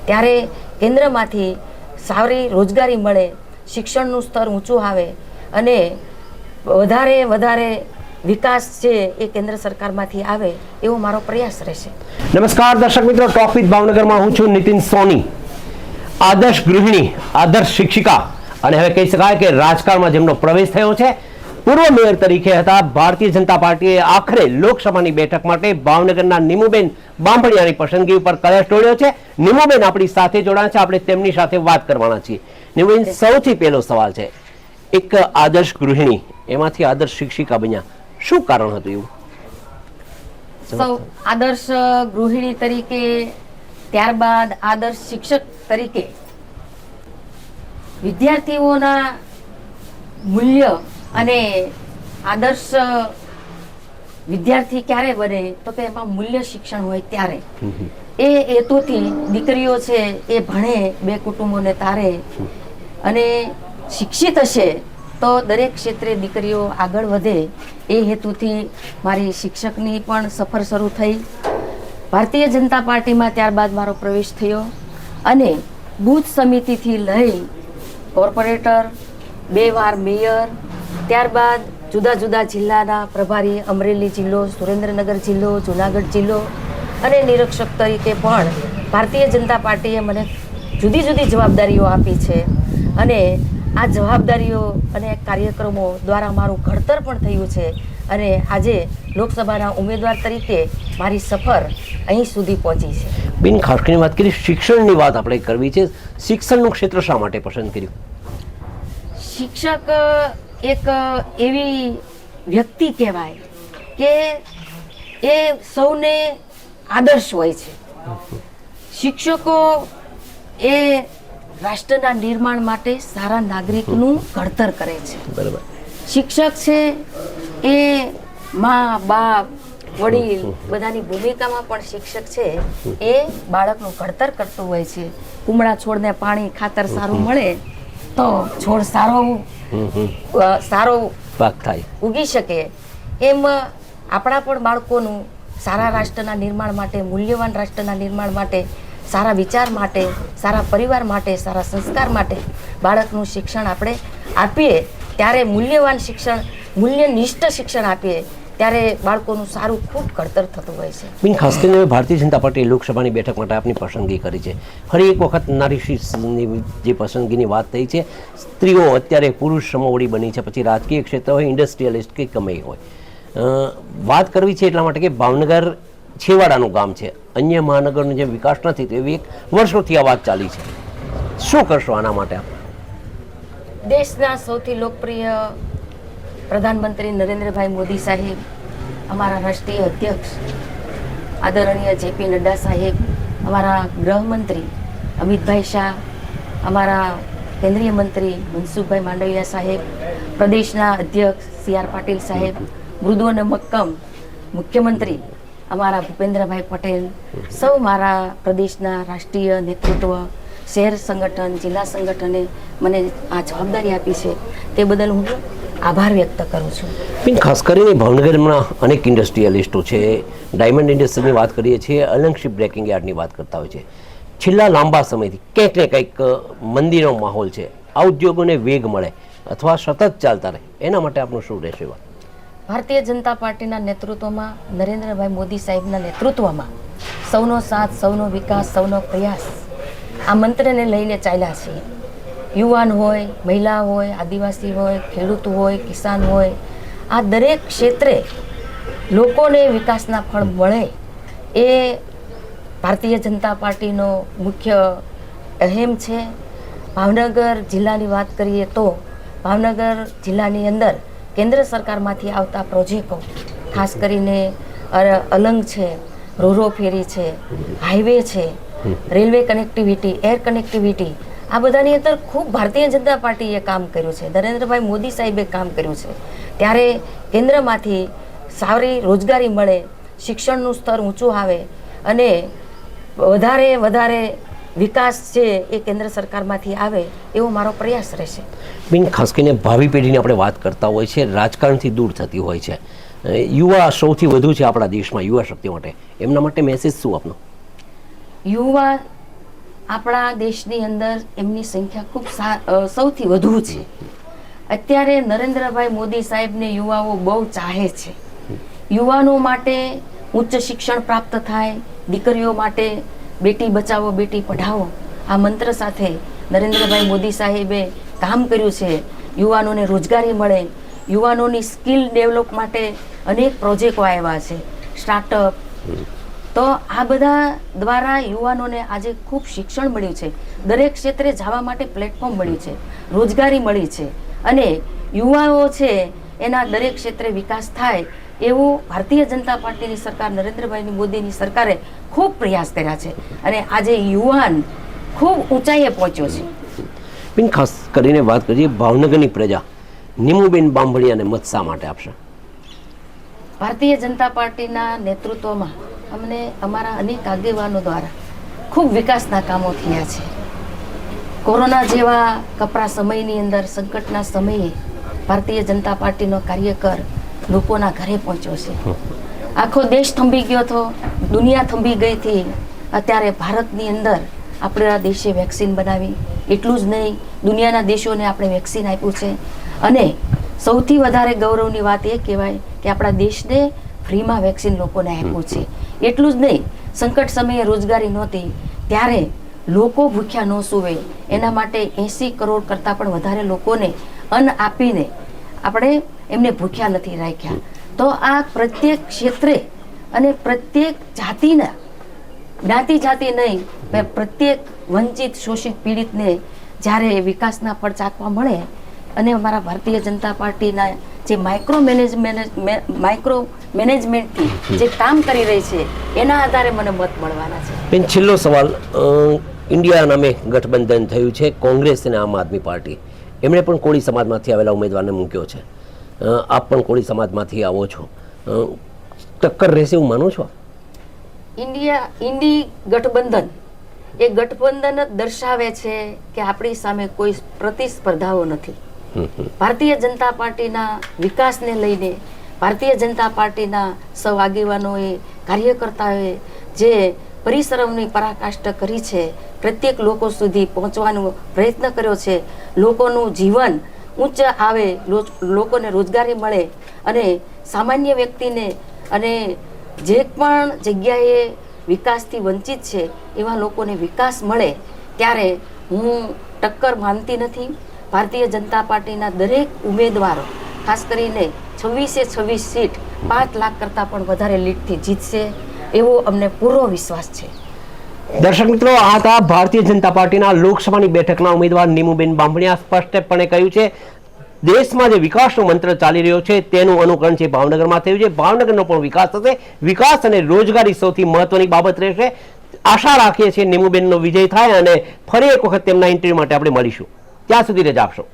ત્યારે કેન્દ્રમાંથી સારી રોજગારી મળે, શિક્ષણનું સ્તર ઊંચું આવે અને વધારે વિકાસ છે એ કેન્દ્ર સરકારમાંથી આવે એવો મારો પ્રયાસ રહેશે. નમસ્કાર દર્શક મિત્રો, ટોક વિથ ભાવનગરમાં હું છું નીતિન સોની. આદર્શ ગૃહિણી, આદર્શ શિક્ષિકા અને હવે કહી શકાય કે રાજકારણમાં જેમનો પ્રવેશ થયો છે, પૂર્વ મેયર તરીકે હતા. ભારતીય જનતા પાર્ટીએ આખરે લોકસભાની બેઠક માટે ભાવનગરના નીમુબેન બાંભણિયાની પસંદગી ઉપર કલશ ઢોળ્યો છે. નીમુબેન આપણી સાથે જોડાયા છે, આપણે તેમની સાથે વાત કરવાના છીએ. નીમુબેન, સૌથી પહેલો સવાલ છે, એક આદર્શ ગૃહિણી એમાંથી આદર્શ શિક્ષિકા બન્યા, શું કારણ હતું એવું? આદર્શ ગૃહિણી તરીકે, ત્યારબાદ આદર્શ શિક્ષક તરીકે વિદ્યાર્થીઓના મૂલ્ય અને આદર્શ વિદ્યાર્થી ક્યારે બને તો કે એમાં મૂલ્ય શિક્ષણ હોય ત્યારે. એ હેતુથી દીકરીઓ છે એ ભણે, બે કુટુંબોને તારે અને શિક્ષિત હશે તો દરેક ક્ષેત્રે દીકરીઓ આગળ વધે, એ હેતુથી મારી શિક્ષકની પણ સફર શરૂ થઈ. ભારતીય જનતા પાર્ટીમાં ત્યારબાદ મારો પ્રવેશ થયો અને બૂથ સમિતિથી લઈ કોર્પોરેટર, 2 વાર મેયર, ત્યારબાદ જુદા જુદા જિલ્લાના પ્રભારી, અમરેલી જિલ્લો, સુરેન્દ્રનગર જિલ્લો, જુનાગઢ જિલ્લો અને નિરીક્ષક તરીકે પણ ભારતીય જનતા પાર્ટીએ મને જુદી જુદી જવાબદારીઓ આપી છે અને આ જવાબદારીઓ અને કાર્યક્રમો દ્વારા મારું ઘડતર પણ થયું છે અને આજે લોકસભાના ઉમેદવાર તરીકે મારી સફર અહીં સુધી પહોંચી છે. બેન, ખાસ કરીને વાત કરી શિક્ષણની વાત આપણે કરવી છે. શિક્ષણનું ક્ષેત્ર શા માટે પસંદ કર્યું? શિક્ષક એક એવી વ્યક્તિ કહેવાય કે એ સૌને આદર્શ હોય છે. શિક્ષકો એ રાષ્ટ્રના નિર્માણ માટે સારા નાગરિકનું ઘડતર કરે છે. બરાબર. શિક્ષક છે એ મા, બાપ, વડીલ બધાની ભૂમિકામાં પણ શિક્ષક છે એ બાળકનું ઘડતર કરતું હોય છે. કુમળા છોડને પાણી, ખાતર સારું મળે તો છોડ સારો પાક થાય, ઉગી શકે. એમ આપણા પણ બાળકોનું સારા રાષ્ટ્રના નિર્માણ માટે, મૂલ્યવાન રાષ્ટ્રના નિર્માણ માટે, સારા વિચાર માટે, સારા પરિવાર માટે, સારા સંસ્કાર માટે બાળકનું શિક્ષણ આપણે આપીએ ત્યારે મૂલ્યવાન શિક્ષણ, મૂલ્યનિષ્ઠ શિક્ષણ આપીએ ત્યારે બાળકોનું સારું ખૂબ ઘડતર થતું હોય છે. બેન, ખાસ કરીને ભારતીય જનતા પાર્ટીએ લોકસભાની બેઠક માટે આપની પસંદગી કરી છે. ફરી એક વખત નારીશીની જે પસંદગીની વાત થઈ છે, સ્ત્રીઓ અત્યારે પુરુષ સમોવડી બની છે, પછી રાજકીય ક્ષેત્ર હોય, ઇન્ડસ્ટ્રીયલિસ્ટ કે ગમે હોય. વાત કરવી છે એટલા માટે કે ભાવનગર છેવાડાનું ગામ છે, અન્ય મહાનગરનો જે વિકાસ નથી તો એવી એક વર્ષોથી આ વાત ચાલી છે. શું કરશો આના માટે આપ? દેશના સૌથી લોકપ્રિય પ્રધાનમંત્રી નરેન્દ્રભાઈ મોદી સાહેબ, અમારા રાષ્ટ્રીય અધ્યક્ષ આદરણીય જેપી નડ્ડા સાહેબ, અમારા ગૃહમંત્રી અમિતભાઈ શાહ, અમારા કેન્દ્રીય મંત્રી મનસુખભાઈ માંડવિયા સાહેબ, પ્રદેશના અધ્યક્ષ CR પાટીલ સાહેબ, મૃદુ અને મક્કમ મુખ્યમંત્રી અમારા ભૂપેન્દ્રભાઈ પટેલ, સૌ મારા પ્રદેશના રાષ્ટ્રીય નેતૃત્વ, શહેર સંગઠન, જિલ્લા સંગઠને મને આ જવાબદારી આપી છે તે બદલ હું આભાર વ્યક્ત કરું છું. બેન, ખાસ કરીને ભાવનગરમાં અનેક ઇન્ડસ્ટ્રીયલિસ્ટો છે. ડાયમંડ ઇન્ડસ્ટ્રીની વાત કરીએ છીએ, અલંગ શિપ બ્રેકિંગ યાર્ડની વાત કરતા હોય છે. છેલ્લા લાંબા સમયથી કંઈક ને કંઈક મંદીનો માહોલ છે. આ ઉદ્યોગોને વેગ મળે અથવા સતત ચાલતા રહે એના માટે આપનું શું રહેશે? ભારતીય જનતા પાર્ટીના નેતૃત્વમાં, નરેન્દ્રભાઈ મોદી સાહેબના નેતૃત્વમાં સૌનો સાથ, સૌનો વિકાસ, સૌનો પ્રયાસ આ મંત્રને લઈને ચાલ્યા છીએ. યુવાન હોય, મહિલા હોય, આદિવાસી હોય, ખેડૂત હોય, કિસાન હોય, આ દરેક ક્ષેત્રે લોકોને વિકાસના ફળ મળે એ ભારતીય જનતા પાર્ટીનો મુખ્ય અહેમ છે. ભાવનગર જિલ્લાની વાત કરીએ તો ભાવનગર જિલ્લાની અંદર કેન્દ્ર સરકારમાંથી આવતા પ્રોજેક્ટો, ખાસ કરીને અલંગ છે, રોરો ફેરી છે, હાઈવે છે, રેલવે કનેક્ટિવિટી, એર કનેક્ટિવિટી, આ બધાની અંદર ખૂબ ભારતીય જનતા પાર્ટીએ કામ કર્યું છે, નરેન્દ્રભાઈ મોદી સાહેબે કામ કર્યું છે. ત્યારે કેન્દ્રમાંથી સારી રોજગારી મળે, શિક્ષણનું સ્તર ઊંચું આવે અને વધારે વિકાસ છે એ કેન્દ્ર સરકારમાંથી આવે એવો મારો પ્રયાસ રહેશે. બેન, ખાસ કરીને ભાવિ પેઢીની આપણે વાત કરતા હોય છે, રાજકારણથી દૂર થતી હોય છે. યુવા સૌથી વધુ છે આપણા દેશમાં, યુવા શક્તિ માટે. એમના માટે મેસેજ શું આપનો? યુવા આપણા દેશની અંદર એમની સંખ્યા ખૂબ સૌથી વધુ છે. અત્યારે નરેન્દ્રભાઈ મોદી સાહેબને યુવાઓ બહુ ચાહે છે. યુવાનો માટે ઉચ્ચ શિક્ષણ પ્રાપ્ત થાય, દીકરીઓ માટે બેટી બચાવો બેટી પઢાવો આ મંત્ર સાથે નરેન્દ્રભાઈ મોદી સાહેબે કામ કર્યું છે. યુવાનોને રોજગારી મળે, યુવાનોની સ્કિલ ડેવલપ માટે અનેક પ્રોજેક્ટો આવ્યા છે, સ્ટાર્ટઅપ. તો આ બધા દ્વારા યુવાનોને આજે ખૂબ શિક્ષણ મળ્યું છે, દરેક ક્ષેત્રે જવા માટે પ્લેટફોર્મ મળ્યું છે, રોજગારી મળી છે અને યુવાઓ છે એના દરેક ક્ષેત્રે વિકાસ થાય એવું ભારતીય જનતા પાર્ટીની સરકાર, નરેન્દ્રભાઈ મોદીની સરકારે ખૂબ પ્રયાસ કર્યા છે અને આજે યુવાન ખૂબ ઊંચાઈએ પહોંચ્યો છે. બેન, ખાસ કરીને વાત કરીએ ભાવનગરની પ્રજા નીમુબેન બાંભણિયાને મત શા માટે આપશે? ભારતીય જનતા પાર્ટીના નેતૃત્વમાં અમને અમારા અનેક આગેવાનો દ્વારા ખૂબ વિકાસના કામો થયા છે. કોરોના જેવા કપરા સમયની અંદર, સંકટના સમયે ભારતીય જનતા પાર્ટીનો કાર્યકર લોકોના ઘરે પહોંચ્યો છે. આખો દેશ થંભી ગયો હતો, દુનિયા થંભી ગઈ હતી. અત્યારે ભારતની અંદર આપણા દેશે વેક્સિન બનાવી, એટલું જ નહીં દુનિયાના દેશોને આપણે વેક્સિન આપ્યું છે અને સૌથી વધારે ગૌરવની વાત એ કહેવાય કે આપણા દેશને ફ્રીમાં વેક્સિન લોકોને આપ્યું છે. એટલું જ નહીં, સંકટ સમયે રોજગારી નહોતી ત્યારે લોકો ભૂખ્યા ન સૂવે એના માટે 80 કરોડ કરતાં પણ વધારે લોકોને અન્ન આપીને આપણે એમને ભૂખ્યા નથી રાખ્યા. તો આ પ્રત્યેક ક્ષેત્રે અને પ્રત્યેક જાતિના, જ્ઞાતિ જાતિ નહીં, પ્રત્યેક વંચિત શોષિત પીડિતને જ્યારે વિકાસના ફળ ચાખવા મળે અને અમારા ભારતીય જનતા પાર્ટીના જે માઇક્રો મેનેજમેન્ટથી જે કામ કરી રહી છે એના આધારે મને મત મળવાના છે. બેન, છેલ્લો સવાલ. ઇન્ડિયા નામે ગઠબંધન થયું છે કોંગ્રેસ અને આમ આદમી પાર્ટી. એમણે પણ કોળી સમાજમાંથી આવેલા ઉમેદવારને મૂક્યો છે. આપ પણ કોળી સમાજમાંથી આવો છો, ટક્કર રહેશે એવું માનો છો? ઇન્ડી ગઠબંધન એ ગઠબંધન જ દર્શાવે છે કે આપણી સામે કોઈ પ્રતિસ્પર્ધાઓ નથી. ભારતીય જનતા પાર્ટીના વિકાસને લઈને ભારતીય જનતા પાર્ટીના સૌ આગેવાનોએ, કાર્યકર્તાઓએ જે પરિશ્રમની પરાકાષ્ઠા કરી છે, પ્રત્યેક લોકો સુધી પહોંચવાનો પ્રયત્ન કર્યો છે, લોકોનું જીવન ઉચ્ચ આવે, લોકોને રોજગારી મળે અને સામાન્ય વ્યક્તિને અને જે પણ જગ્યાએ વિકાસથી વંચિત છે એવા લોકોને વિકાસ મળે ત્યારે હું ટક્કર માનતી નથી. ભારતીય જનતા પાર્ટીના દરેક ઉમેદવારો ખાસ કરીને 26 સીટ 5 લાખ કરતાં પણ વધારે લીડથી જીતશે એવો અમને પૂરો વિશ્વાસ છે. દર્શક મિત્રો, આ હતા ભારતીય જનતા પાર્ટીના લોકસભાની બેઠકના ઉમેદવાર નીમુબેન બાંભણિયા. સ્પષ્ટપણે કહ્યું છે દેશમાં જે વિકાસનો મંત્ર ચાલી રહ્યો છે તેનું અનુકરણ છે ભાવનગરમાં થયું છે. ભાવનગરનો પણ વિકાસ થશે. વિકાસ અને રોજગારી સૌથી મહત્વની બાબત રહેશે. આશા રાખીએ છીએ નીમુબેનનો વિજય થાય અને ફરી એક વખત તેમના ઇન્ટરવ્યુ માટે આપણે મળીશું. ત્યાં સુધી રજા આપશો.